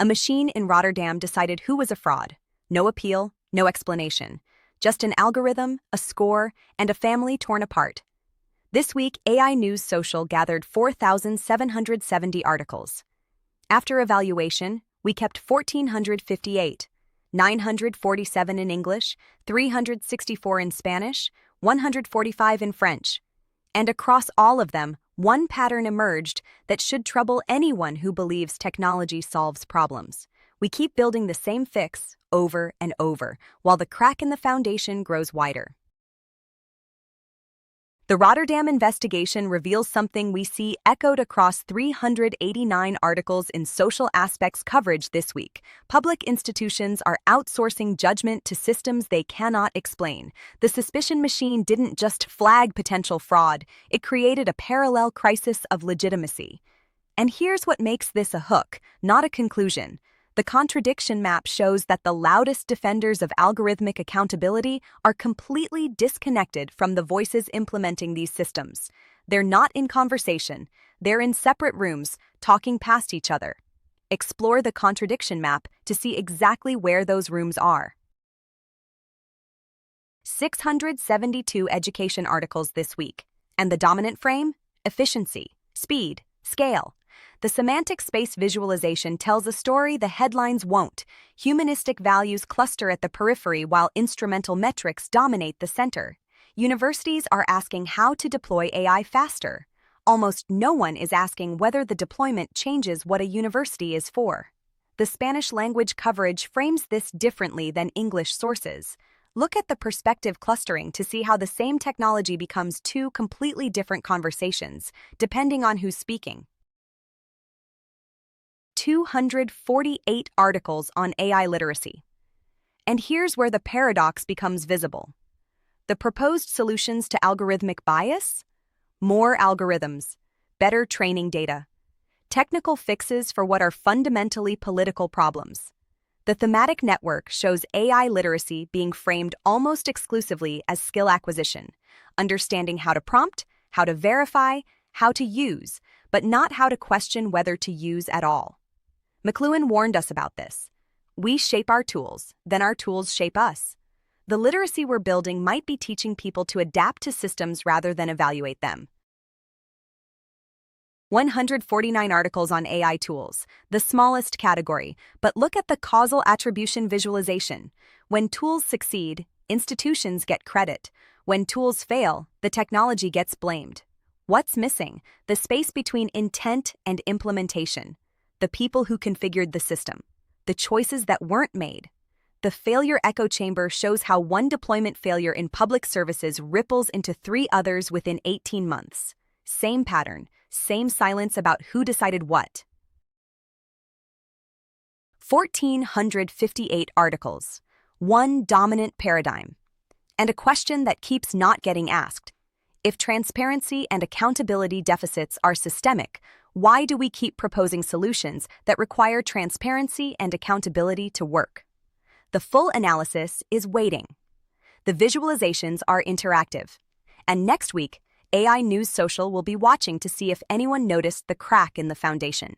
A machine in Rotterdam decided who was a fraud. No appeal, no explanation. Just an algorithm, a score, and a family torn apart. This week, AINEWS.SOCIAL gathered 4,770 articles. After evaluation, we kept 1,458, 947 in English, 364 in Spanish, 145 in French. And across all of them, one pattern emerged that should trouble anyone who believes technology solves problems. We keep building the same fix over and over, while the crack in the foundation grows wider. The Rotterdam investigation reveals something we see echoed across 389 articles in social aspects coverage this week. Public institutions are outsourcing judgment to systems they cannot explain. The suspicion machine didn't just flag potential fraud, it created a parallel crisis of legitimacy. And here's what makes this a hook, not a conclusion. The contradiction map shows that the loudest defenders of algorithmic accountability are completely disconnected from the voices implementing these systems. They're not in conversation. They're in separate rooms, talking past each other. Explore the contradiction map to see exactly where those rooms are. 672 education articles this week. And the dominant frame? Efficiency, speed, scale. The semantic space visualization tells a story the headlines won't. Humanistic values cluster at the periphery while instrumental metrics dominate the center. Universities are asking how to deploy AI faster. Almost no one is asking whether the deployment changes what a university is for. The Spanish language coverage frames this differently than English sources. Look at the perspective clustering to see how the same technology becomes two completely different conversations, depending on who's speaking. 248 articles on AI literacy. And here's where the paradox becomes visible. The proposed solutions to algorithmic bias? More algorithms, better training data, technical fixes for what are fundamentally political problems. The thematic network shows AI literacy being framed almost exclusively as skill acquisition, understanding how to prompt, how to verify, how to use, but not how to question whether to use at all. McLuhan warned us about this. We shape our tools, then our tools shape us. The literacy we're building might be teaching people to adapt to systems rather than evaluate them. 149 articles on AI tools, the smallest category, but look at the causal attribution visualization. When tools succeed, institutions get credit. When tools fail, the technology gets blamed. What's missing? The space between intent and implementation. The people who configured the system, the choices that weren't made. The failure echo chamber shows how one deployment failure in public services ripples into 3 others within 18 months. Same pattern, same silence about who decided what. 1,458 articles, one dominant paradigm, and a question that keeps not getting asked. If transparency and accountability deficits are systemic, why do we keep proposing solutions that require transparency and accountability to work? The full analysis is waiting. The visualizations are interactive. And next week, AINEWS.SOCIAL will be watching to see if anyone noticed the crack in the foundation.